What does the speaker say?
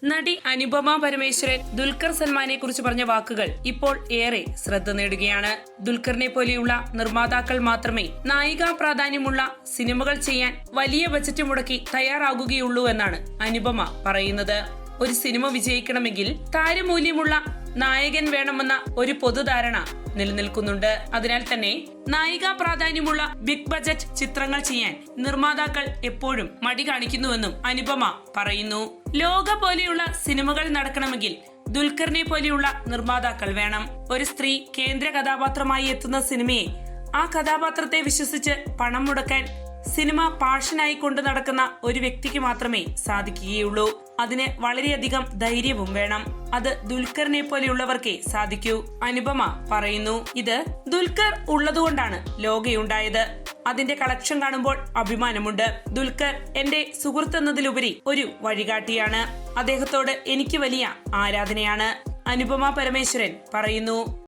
നടി അനുപമ പരമേശ്വരൻ ദുൽഖർ സൽമാനെ കുറിച്ച് പറഞ്ഞ വാക്കുകൾ ഇപ്പോൾ ഏറെ ശ്രദ്ധ നേടുകയാണ്. ദുൽഖറിനെ പോലെയുള്ള നിർമ്മാതാക്കൾ മാത്രമേ നായികാ പ്രാധാന്യമുള്ള സിനിമകൾ ചെയ്യാൻ വലിയ ബജറ്റ് മുടക്കി തയ്യാറാകുകയുള്ളൂ എന്നാണ് അനുപമ പറയുന്നത്. ഒരു സിനിമ വിജയിക്കണമെങ്കിൽ താരമൂല്യമുള്ള നായകൻ വേണമെന്ന ഒരു പൊതുധാരണ നിലനിൽക്കുന്നുണ്ട്. അതിനാൽ തന്നെ നായികാ പ്രാധാന്യമുള്ള ബിഗ് ബജറ്റ് ചിത്രങ്ങൾ ചെയ്യാൻ നിർമ്മാതാക്കൾ എപ്പോഴും മടി കാണിക്കുന്നുവെന്നും അനുപമ പറയുന്നു. ലോക പോലെയുള്ള സിനിമകൾ നടക്കണമെങ്കിൽ ദുൽഖറിനെ പോലെയുള്ള നിർമ്മാതാക്കൾ വേണം. ഒരു സ്ത്രീ കേന്ദ്ര കഥാപാത്രമായി എത്തുന്ന സിനിമയെ ആ കഥാപാത്രത്തെ വിശ്വസിച്ച് പണം മുടക്കാൻ സിനിമ പാഷനായി കൊണ്ട് നടക്കുന്ന ഒരു വ്യക്തിക്ക് മാത്രമേ സാധിക്കുകയുള്ളൂ. അതിന് വളരെയധികം ധൈര്യവും വേണം. അത് ദുൽഖറിനെ പോലെയുള്ളവർക്കേ സാധിക്കൂ. അനുപമ പറയുന്നു, ഇത് ദുൽഖർ ഉള്ളതുകൊണ്ടാണ് ലോകയുണ്ടായത്. അതിന്റെ കളക്ഷൻ കാണുമ്പോൾ അഭിമാനമുണ്ട്. ദുൽഖർ എന്റെ സുഹൃത്ത് എന്നതിലുപരി ഒരു വഴികാട്ടിയാണ്. അദ്ദേഹത്തോട് എനിക്ക് വലിയ ആരാധനയാണ്. അനുപമ പരമേശ്വരൻ പറയുന്നു.